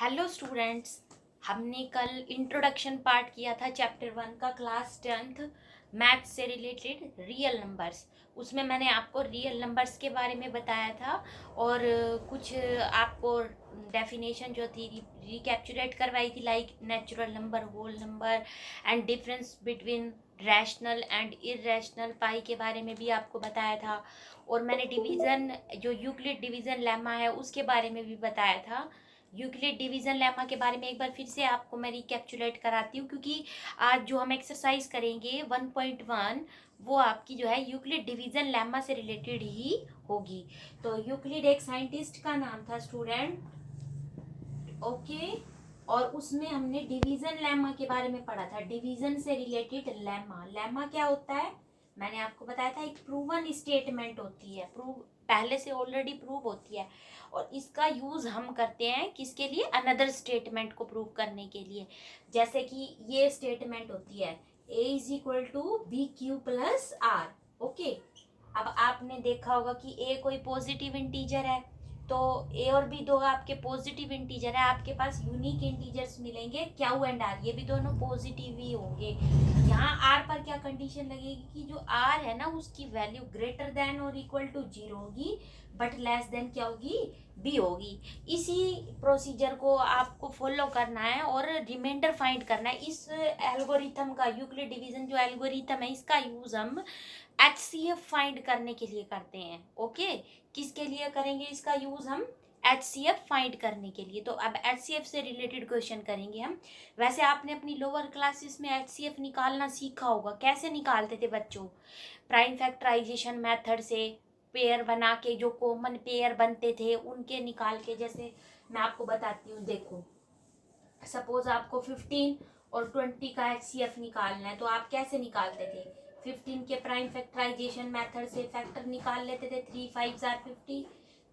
Hello students, हमने कल introduction part किया था चैप्टर 1 का क्लास 10th मैथ से रिलेटेड रियल नंबर्स। उसमें मैंने आपको रियल नंबर्स के बारे में बताया था और कुछ आपको डेफिनेशन जो थी रिकैप्चुलेट करवाई थी, like natural number, whole number and difference between rational and irrational pi के बारे में भी आपको बताया था। और मैंने डिवीज़न, जो यूक्लिड डिवीज़न लेमा है, उसके बारे में भी बताया था। यूक्लिड डिवीजन लेमा के बारे में एक बार फिर से आपको मैं रिकैप्चुलेट कराती हूँ, क्योंकि आज जो हम एक्सरसाइज करेंगे 1.1 वो आपकी जो है यूक्लिड डिवीजन लेमा से रिलेटेड ही होगी। तो यूक्लिड एक साइंटिस्ट का नाम था स्टूडेंट, ओके। और उसमें हमने डिवीजन लेमा के बारे में पढ़ा था, डिवीजन से रिलेटेड लेमा। लेमा क्या होता है, मैंने आपको बताया था, एक प्रूवन स्टेटमेंट होती है, प्रूव पहले से ऑलरेडी प्रूव होती है, और इसका यूज हम करते हैं किसके लिए, अनदर स्टेटमेंट को प्रूव करने के लिए। जैसे कि ये स्टेटमेंट होती है a is equal to b q plus r, okay. अब आपने देखा होगा कि a कोई पॉजिटिव इंटीजर है, तो ए और बी दो आपके पॉजिटिव इंटीजर है, आपके पास यूनिक इंटीजर्स मिलेंगे क्यू एंड आर, ये भी दोनों पॉजिटिव ही होंगे। यहाँ आर पर क्या कंडीशन लगेगी कि जो आर है ना उसकी वैल्यू ग्रेटर देन और इक्वल टू 0 होगी, बट लेस देन क्या होगी, बी होगी। इसी प्रोसीजर को आपको फॉलो करना है और रिमाइंडर फाइंड करना है। इस एल्गोरिथम का, यूक्लिड डिवीजन जो एल्गोरिथम है, इसका यूज हम HCF फाइंड करने के लिए करते हैं, ओके। किसके लिए करेंगे इसका यूज हम, HCF फाइंड करने के लिए। तो अब HCF से रिलेटेड क्वेश्चन करेंगे हम। वैसे आपने अपनी लोअर क्लासेस में HCF निकालना सीखा होगा, कैसे निकालते थे बच्चों, प्राइम फैक्टराइजेशन मेथड से, पेयर बना के, जो कॉमन पेयर बनते थे उनके निकाल के। जैसे मैं आपको बताती हूँ, देखो सपोज आपको 15 और 20 का HCF निकालना है, तो आप कैसे निकालते थे, 15 के प्राइम फैक्टराइजेशन मेथड से फैक्टर निकाल लेते थे, 3 5 जार 50,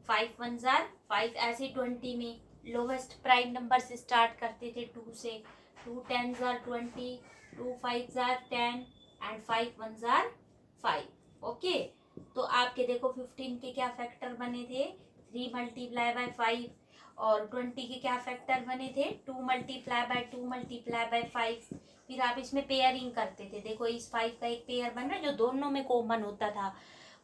5 1 जार 5। ऐसे 20 में लोवेस्ट प्राइम नंबर से स्टार्ट करते थे 2 से, 2 10 jar 20, 2 5 jar 10 and 5 1 jar 5, okay. तो आपके देखो 15 के क्या फैक्टर बने थे, 3 मल्टीप्लाई बाय 5, और 20 के क्या फैक्टर बने थे, 2 मल्टीप्लाई बाय 2 मल्टीप्लाई बाय 5। फिर आप इसमें पेयरिंग करते थे, देखो इस 5 का एक पेयर बन रहा है जो दोनों में कॉमन होता था,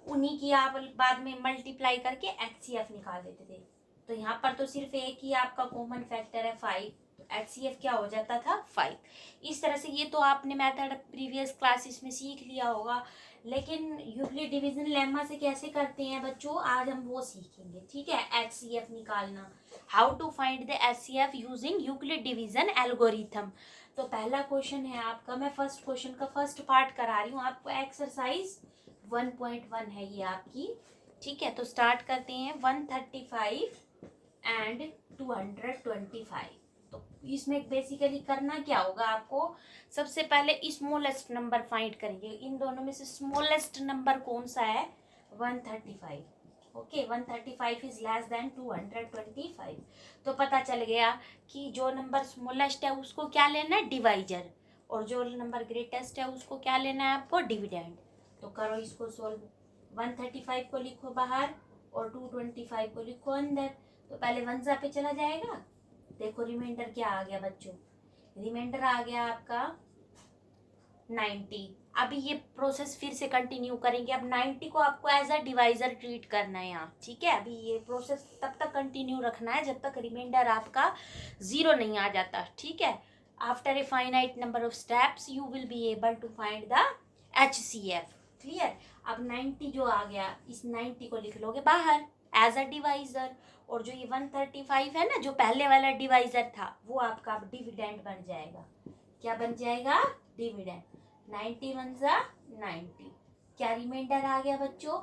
उन्हीं की आप बाद में मल्टीप्लाई करके HCF निकाल देते थे। तो यहाँ पर तो सिर्फ एक ही आपका कॉमन फैक्टर है 5, तो HCF क्या हो जाता था, 5। इस तरह से ये तो आपने मेथड प्रीवियस क्लासेस में सीख लिया होगा, लेकिन यूक्लिड डिवीजन लेमा से कैसे करते हैं बच्चों, आज हम वो सीखेंगे, ठीक है। HCF निकालना, how to find the HCF using Euclid division algorithm. तो पहला क्वेश्चन है आपका, मैं फर्स्ट क्वेश्चन का फर्स्ट पार्ट करा रही हूँ आपको, एक्सरसाइज 1.1 है ये आपकी, ठीक है। तो स्टार्ट करते हैं, 135 एंड 225। तो इसमें बेसिकली करना क्या होगा आपको, सबसे पहले स्मॉलेस्ट नंबर फाइंड करेंगे। इन दोनों में से स्मॉलेस्ट नंबर कौन सा है, 135, ओके। 135 is less than 225। तो पता चल गया कि जो नंबर स्मॉलेस्ट है उसको क्या लेना है, डिवाइजर, और जो नंबर ग्रेटेस्ट है उसको क्या लेना है आपको, डिविडेंड। तो करो इसको सोल्व, 135 को लिखो बाहर और 225 को लिखो अंदर। तो पहले 1 पे चला जाएगा, देखो रिमाइंडर क्या आ गया बच्चों, रिमाइंडर आ गया आपका 90। अभी ये प्रोसेस फिर से कंटिन्यू करेंगे, अब 90 को आपको एज अ डिवाइजर ट्रीट करना है यहाँ, ठीक है। अभी ये प्रोसेस तब तक कंटिन्यू रखना है जब तक रिमाइंडर आपका 0 नहीं आ जाता, ठीक है। After a finite number of steps you will be able to find the HCF, clear. अब 90 जो आ गया, इस 90 को लिख लोगे बाहर एज अ डिवाइजर, और जो ये 135 है ना, जो पहले वाला डिवाइजर था, वो आपका डिविडेंड बन जाएगा। क्या बन जाएगा, डिविडेंड। 90 1 जा 90, क्या रिमाइंडर आ गया बच्चों,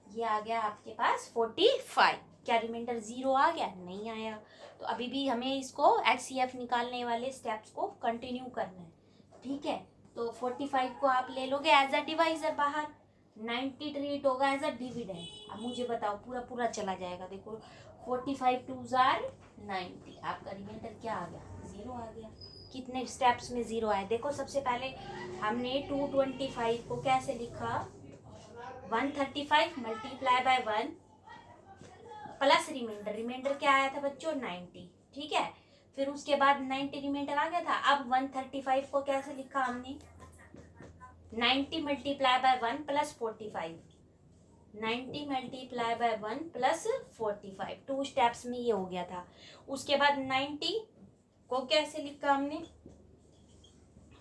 ये आ गया आपके पास 45। क्या रिमाइंडर 0 आ गया, नहीं आया। तो अभी भी हमें इसको HCF निकालने वाले स्टेप्स को कंटिन्यू करना है, ठीक है। तो 45 को आप ले लोगे एज अ डिवाइजर बाहर, 90 ट्रीट होगा एज अ डिविडेंड। अब मुझे बताओ, पूरा पूरा चला जाएगा, देखो 45 2 जार 90, आपका रिमाइंडर क्या आ गया, 0 आ गया। कितने स्टेप्स में 0 आए, देखो सबसे पहले हमने 225 को कैसे लिखा, 135 multiply by 1 plus remainder, remainder क्या आया था बच्चों, 90, ठीक है। फिर उसके बाद 90 रिमाइंडर आ गया था। अब 135 को कैसे लिखा हमने, 90 multiply by 1 plus 45, 90 multiply by 1 plus 45, 2 steps में ये हो गया था। उसके बाद 90 को कैसे लिखा हमने,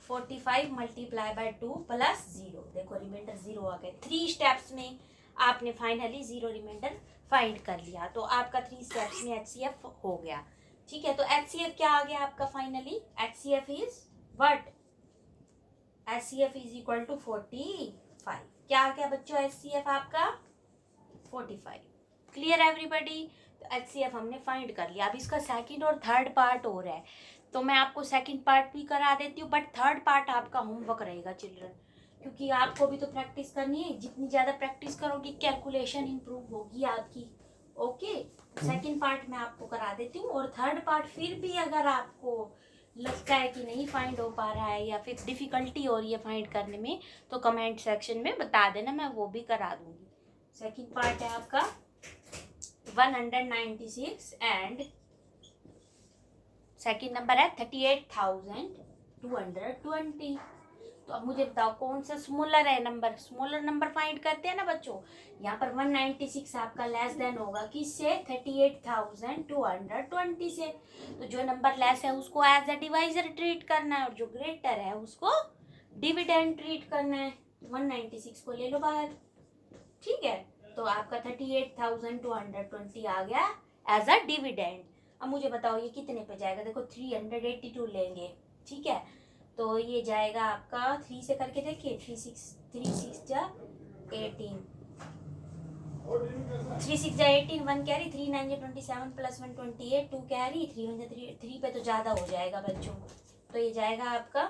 45 मल्टीप्लाई बाय 2 प्लस 0, देखो रिमाइंडर 0 आ गए। 3 स्टेप्स में आपने फाइनली 0 रिमाइंडर फाइंड कर लिया। तो आपका 3 स्टेप्स में HCF हो गया। ठीक है, तो HCF क्या आ गया आपका finally, HCF is what, HCF is equal to 45। क्या आ गया बच्चों HCF आपका 45। Clear everybody. तो HCF हमने फाइंड कर लिया। अब इसका सेकंड और थर्ड पार्ट हो रहा है, तो मैं आपको सेकंड पार्ट भी करा देती हूँ, बट थर्ड पार्ट आपका होमवर्क रहेगा चिल्ड्रन, क्योंकि आपको भी तो प्रैक्टिस करनी है। जितनी ज़्यादा प्रैक्टिस करोगी कैलकुलेशन इंप्रूव होगी आपकी। ओके, सेकंड पार्ट मैं आपको करा देती हूँ, और थर्ड पार्ट फिर भी अगर आपको लगता है कि नहीं फाइंड हो पा रहा है या फिर डिफ़िकल्टी हो रही है फाइंड करने में, तो कमेंट सेक्शन में बता देना, मैं वो भी करा दूँगी। सेकंड पार्ट है आपका 196 एंड सेकंड नंबर है 38,220। तो अब मुझे बताओ कौन सा स्मॉलर है नंबर, स्मॉलर नंबर फाइंड करते हैं ना बच्चों। यहाँ पर 196 आपका लेस देन होगा किससे, 38,220 से। तो जो नंबर लेस है उसको एज अ डिवाइजर ट्रीट करना है, और जो ग्रेटर है उसको डिविडेंड ट्रीट करना है। 196 को ले लो बाहर। ठीक है, तो आपका 38,220 आ गया एज अ डिविडेंड। अब मुझे बताओ ये कितने पे जाएगा, देखो 382 लेंगे। ठीक है, तो ये जाएगा आपका 3 से करके देखिए, 3 6 जा 18, 3 6 जा 18, 1 कैरी, 3 9 जा 27 प्लस 1 28, 2 कैरी, 3 1 जा 3 पे तो ज़्यादा हो जाएगा बच्चों। तो ये जाएगा आपका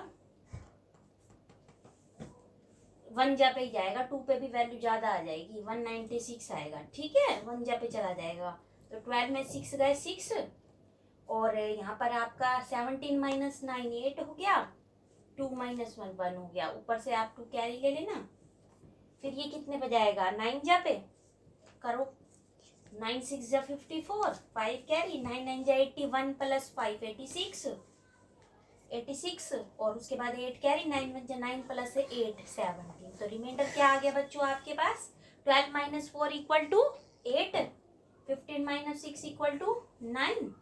1 जा पे ही जाएगा, 2 पे भी वैल्यू ज़्यादा आ जाएगी, 196 आएगा। ठीक है, 1 जा पे चला जाएगा। तो 12 में 6 गए 6, और यहाँ पर आपका 17 माइनस 9 8 हो गया, 2 माइनस 1 1 हो गया, ऊपर से आप 2 कैरी ले लेना। फिर ये कितने पे जाएगा, 9 जा पे करो, 9 6 जा 54, 5 कैरी, 9 9 जा 81 प्लस 5 86, और उसके बाद 8 कैरी, 9 1 जा 9 प्लस 8 17। तो रिमाइंडर क्या आ गया बच्चों आपके पास, 12 minus 4 equal to 8, 15 minus 6 equal to 9,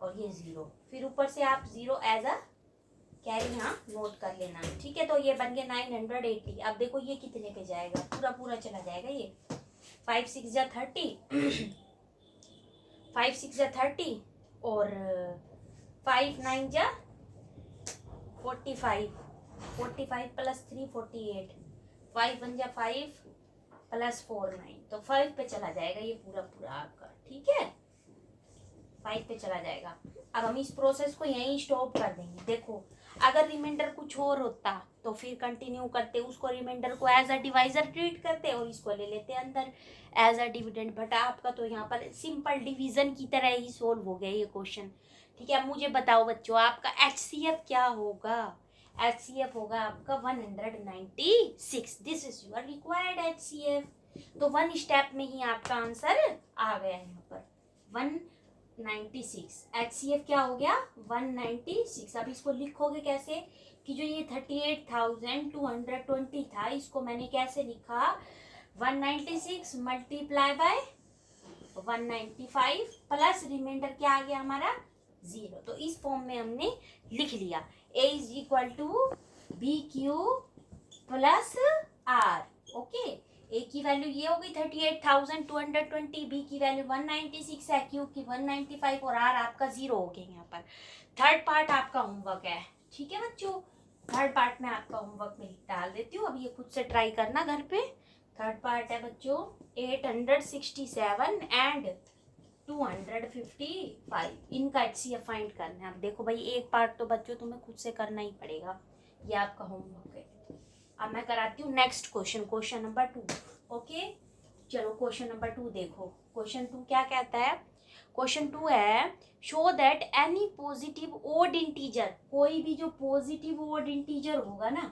और ये 0। फिर ऊपर से आप 0 एज अ कैरी यहाँ नोट कर लेना। ठीक है, तो ये बन गया 980। अब देखो ये कितने पे जाएगा, पूरा पूरा चला जाएगा ये, 5 6 जा 30, 5 6 जा 30, और 5 9 जा 45, 45 प्लस 3 48, 5 1 जा 5 प्लस 4 9, तो 5 पे चला जाएगा ये पूरा पूरा आपका। ठीक है, 5 पे चला जाएगा। अब हम इस प्रोसेस को यहीं स्टॉप कर देंगे। देखो अगर रिमाइंडर कुछ और होता तो फिर कंटिन्यू करते, उसको रिमाइंडर को एज अ डिवाइजर ट्रीट करते और इसको ले लेते अंदर एज अ डिविडेंड। बट आपका तो यहाँ पर सिंपल डिवीजन की तरह ही सोल्व हो गया ये क्वेश्चन। ठीक है, अब मुझे बताओ बच्चों आपका HCF क्या होगा। HCF होगा आपका 196। This is your required HCF। तो 1 स्टेप में ही आपका आंसर आ गया यहाँ पर 196। HCF क्या हो गया 196। अब इसको लिखोगे कैसे कि जो ये 38,220 था, इसको मैंने कैसे लिखा, 196 मल्टीप्लाई बाय 195 प्लस रिमाइंडर क्या आ गया हमारा 0। तो इस फॉर्म में हमने लिख लिया, A is equal to BQ plus R। Okay, A की वैल्यू ये हो गई 38,220, B की वैल्यू 196 है, Q की 195, और R आपका 0 हो गया यहाँ पर। थर्ड पार्ट आपका होमवर्क है। ठीक है बच्चों, थर्ड पार्ट में आपका होमवर्क में डाल देती हूँ, अब ये खुद से ट्राई करना घर पे। थर्ड पार्ट है बच्चों 867 एंड 255, इनका HCF फाइंड करना है। अब देखो भाई एक पार्ट तो बच्चों तुम्हें खुद से करना ही पड़ेगा, ये आपका होमवर्क है। अब मैं कराती हूँ next question, question number 2। Okay, चलो क्वेश्चन नंबर 2 देखो। क्वेश्चन 2 क्या कहता है, क्वेश्चन 2 है show that any positive odd integer, कोई भी जो पॉजिटिव ओड इंटीजर होगा ना,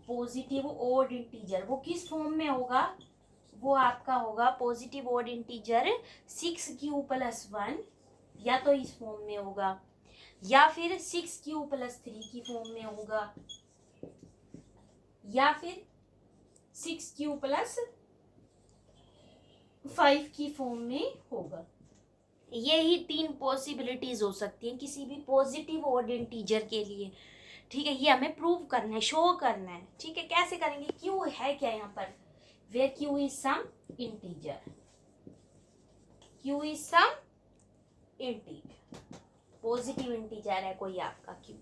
पॉजिटिव ओड इंटीजर वो किस फॉर्म में होगा, वो आपका होगा positive odd integer 6Q plus 1 या तो इस फॉर्म में होगा, या फिर 6q+3 की फॉर्म में होगा, या फिर 6q+5 की फॉर्म में होगा। यही 3 पॉसिबिलिटीज हो सकती हैं किसी भी पॉजिटिव ऑड इंटीजर के लिए। ठीक है, ये हमें प्रूव करना है, शो करना है। ठीक है, कैसे करेंगे? क्यू है क्या यहाँ पर? Where q is some integer, q is some integer, positive integer है कोई आपका क्यू।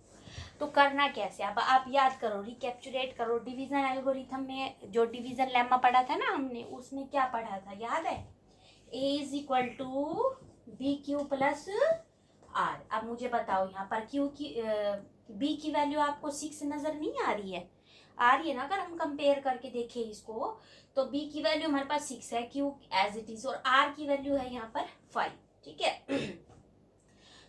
तो करना कैसे? अब आप याद करो, रिकैप्चुलेट करो। डिवीजन एल्गोरिथम में जो डिवीजन लेमा पढ़ा था ना हमने, उसमें क्या पढ़ा था याद है? A is equal to b q plus r. अब मुझे बताओ यहाँ पर क्यू की बी की वैल्यू आपको 6 नजर नहीं आ रही है? आ रही है ना? अगर हम कंपेयर करके देखें इसको, तो बी की वैल्यू हमारे पास 6 है, क्यू एज इट इज, और आर की वैल्यू है यहाँ पर 5। ठीक है।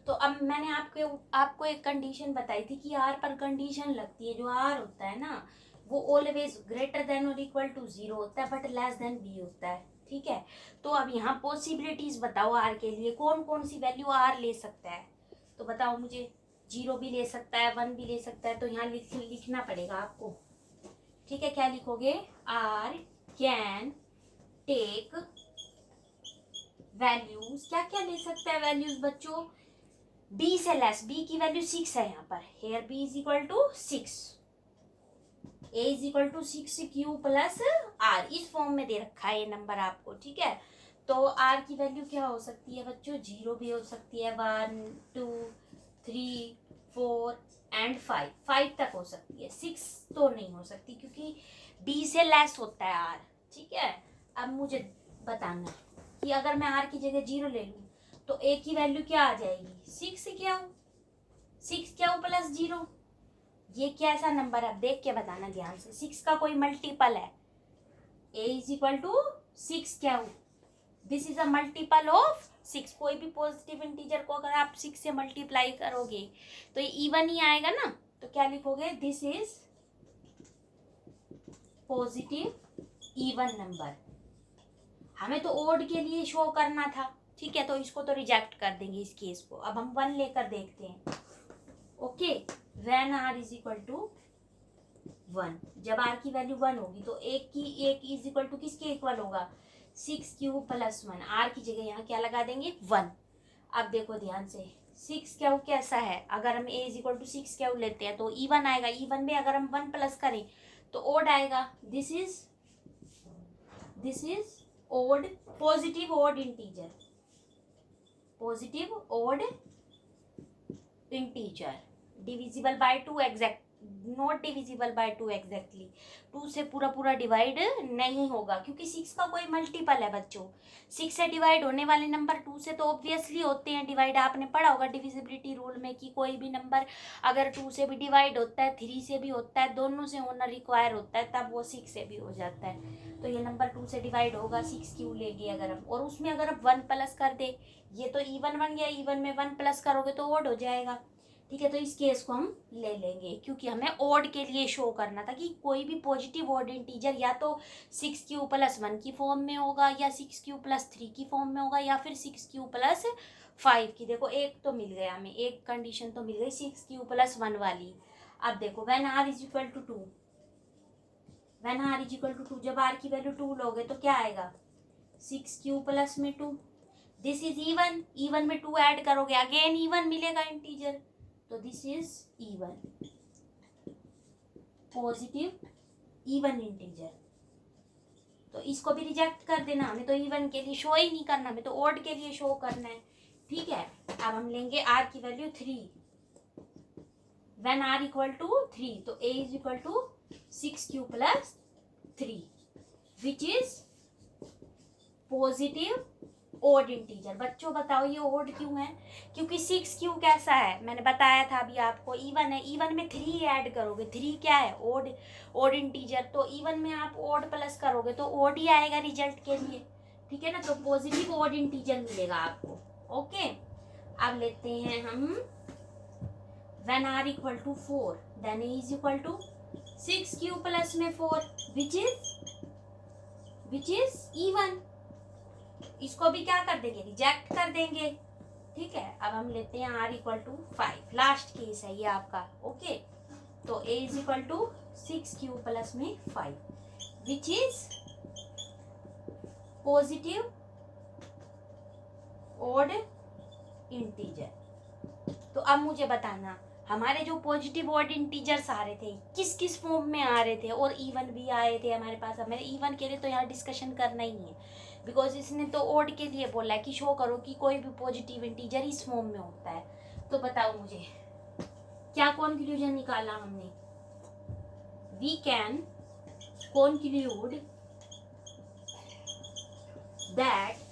तो अब मैंने आपको एक कंडीशन बताई थी कि आर पर कंडीशन लगती है। जो आर होता है ना, वो ऑलवेज ग्रेटर देन और इक्वल टू 0 होता है, बट लेस देन बी होता है। ठीक है, तो अब यहाँ पॉसिबिलिटीज बताओ आर के लिए, कौन कौन सी वैल्यू आर ले सकता है? तो बताओ मुझे। 0 भी ले सकता है, 1 भी ले सकता है। तो यहाँ लिखना पड़ेगा आपको। ठीक है, क्या लिखोगे? आर कैन टेक वैल्यूज, क्या क्या ले सकता है वैल्यूज बच्चों? बी से लेस, बी की वैल्यू 6 है यहाँ पर, here b is equal to 6, a is equal to 6q+ r. इस फॉर्म में दे रखा है ये नंबर आपको। ठीक है, तो आर की वैल्यू क्या हो सकती है बच्चों? 0 भी हो सकती है, 1 2 3 4 एंड 5 तक हो सकती है। 6 तो नहीं हो सकती क्योंकि बी से लेस होता है आर। ठीक है, अब मुझे बताना कि अगर मैं आर की जगह 0 ले लूँ तो ए की वैल्यू क्या आ जाएगी? 6q+0। ये कैसा नंबर है? देख के बताना ध्यान से। 6 का कोई मल्टीपल है? a is equal to 6q, this is a multiple of 6। कोई भी पॉजिटिव इंटीजर को अगर आप 6 से मल्टीप्लाई करोगे तो ये इवन ही आएगा ना। तो क्या लिखोगे? This is positive even number. हमें तो ओड के लिए शो करना था। ठीक है, तो इसको तो रिजेक्ट कर देंगे इस केस को। अब हम 1 लेकर देखते हैं। Okay, when r is equal to 1, जब आर की वैल्यू 1 होगी तो एक इज इक्वल टू किसके इक्वल होगा? 6q+1। आर की जगह यहाँ क्या लगा देंगे? 1। अब देखो ध्यान से, 6q कैसा है? अगर हम a is equal to 6q लेते हैं तो इवन आएगा। इवन में अगर हम 1 प्लस करें तो ओड आएगा। This is odd, positive odd integer, positive odd integer, divisible by 2 exact, not divisible by 2 exactly. 2 से पूरा पूरा डिवाइड नहीं होगा क्योंकि 6 का कोई मल्टीपल है बच्चों। 6 से डिवाइड होने वाले नंबर 2 से तो ऑब्वियसली होते हैं डिवाइड। आपने पढ़ा होगा डिविजिबिलिटी रूल में कि कोई भी नंबर अगर 2 से भी डिवाइड होता है, 3 से भी होता है, दोनों से होना रिक्वायर होता है, तब वो 6 से भी हो जाता है। तो ये नंबर 2 से डिवाइड होगा, 6q लेंगे अगर हम, और उसमें अगर हम 1 प्लस कर दे, ये तो इवन बन गया, इवन में 1 प्लस करोगे तो ओड हो जाएगा। ठीक है, तो इस केस को हम ले लेंगे क्योंकि हमें ओड के लिए शो करना था कि कोई भी पॉजिटिव ओड इंटीजर या तो 6q+1 की फॉर्म में होगा, या 6q+3 की फॉर्म में होगा, या फिर 6q+5 की। देखो एक तो मिल गया हमें, एक कंडीशन तो मिल गई 6q+1 वाली। अब देखो when r is equal to 2, when r is equal to 2, जब r की वैल्यू 2 लोगे तो क्या आएगा? 6q+2। This is even, even में 2 ऐड करोगे अगेन इवन मिलेगा इंटीजर। तो this is even, positive even integer. तो इसको भी रिजेक्ट कर देना, हमें तो इवन के लिए शो ही नहीं करना, हमें तो ओड के लिए शो करना है। ठीक है, अब हम लेंगे आर की value 3, when r equal to 3, तो a is equal to 6q+3 which is positive odd integer. बच्चों बताओ ये ओड क्यों है? क्योंकि 6q कैसा है? मैंने बताया था अभी आपको, इवन है। इवन में 3 ऐड करोगे, 3 क्या है? Odd integer. तो इवन में आप ओड प्लस करोगे तो ओड ही आएगा रिजल्ट के लिए। ठीक है ना, तो पॉजिटिव ओड इंटीजर मिलेगा आपको। ओके, अब लेते हैं हम when r equal to 4, then a is equal to 6q+4 which is even. इसको भी क्या कर देंगे? रिजेक्ट कर देंगे। ठीक है, अब हम लेते हैं r equal to 5, last case है ये आपका। ओके, तो a is equal to 6 plus में 5 which is positive odd integer. तो अब मुझे बताना, हमारे जो पॉजिटिव ऑड इंटीजर्स आ रहे थे किस किस फॉर्म में आ रहे थे, और इवन भी आए थे हमारे पास। अब मैंने इवन के लिए तो यहाँ डिस्कशन करना ही है, बिकॉज इसने तो ऑड के लिए बोला है कि शो करो कि कोई भी पॉजिटिव इंटीजर इस फॉर्म में होता है। तो बताओ मुझे क्या कंक्लूजन निकाला हमने। We can conclude that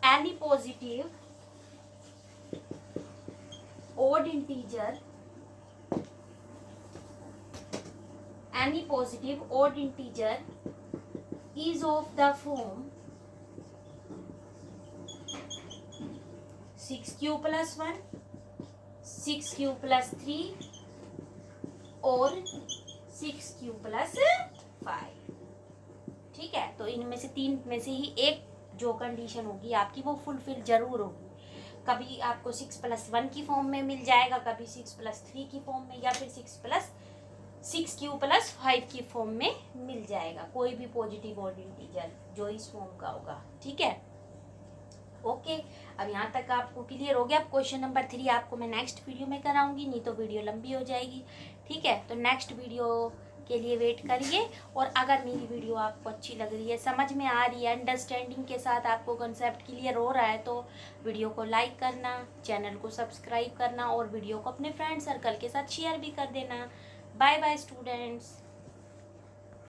any positive odd integer is of the form 6q plus 1, 6q plus 3 और 6q plus 5। ठीक है, तो इनमें से तीन में से ही एक जो कंडीशन होगी आपकी वो फुलफिल जरूर होगी। कभी आपको 6+1 की फॉर्म में मिल जाएगा, कभी 6+3 की फॉर्म में, या फिर 6q प्लस 5 की फॉर्म में मिल जाएगा। कोई भी पॉजिटिव ऑड इंटीजर जो इस फॉर्म का होगा। ठीक है, ओके, अब यहाँ तक आपको क्लियर हो गया। अब क्वेश्चन नंबर 3 आपको मैं नेक्स्ट वीडियो में कराऊंगी, नहीं तो वीडियो लंबी हो जाएगी। ठीक है, तो नेक्स्ट वीडियो के लिए वेट करिए। और अगर मेरी वीडियो आपको अच्छी लग रही है, समझ में आ रही है, अंडरस्टैंडिंग के साथ आपको कंसेप्ट क्लियर हो रहा है, तो वीडियो को लाइक करना, चैनल को सब्सक्राइब करना और वीडियो को अपने फ्रेंड सर्कल के साथ शेयर भी कर देना। Bye bye students.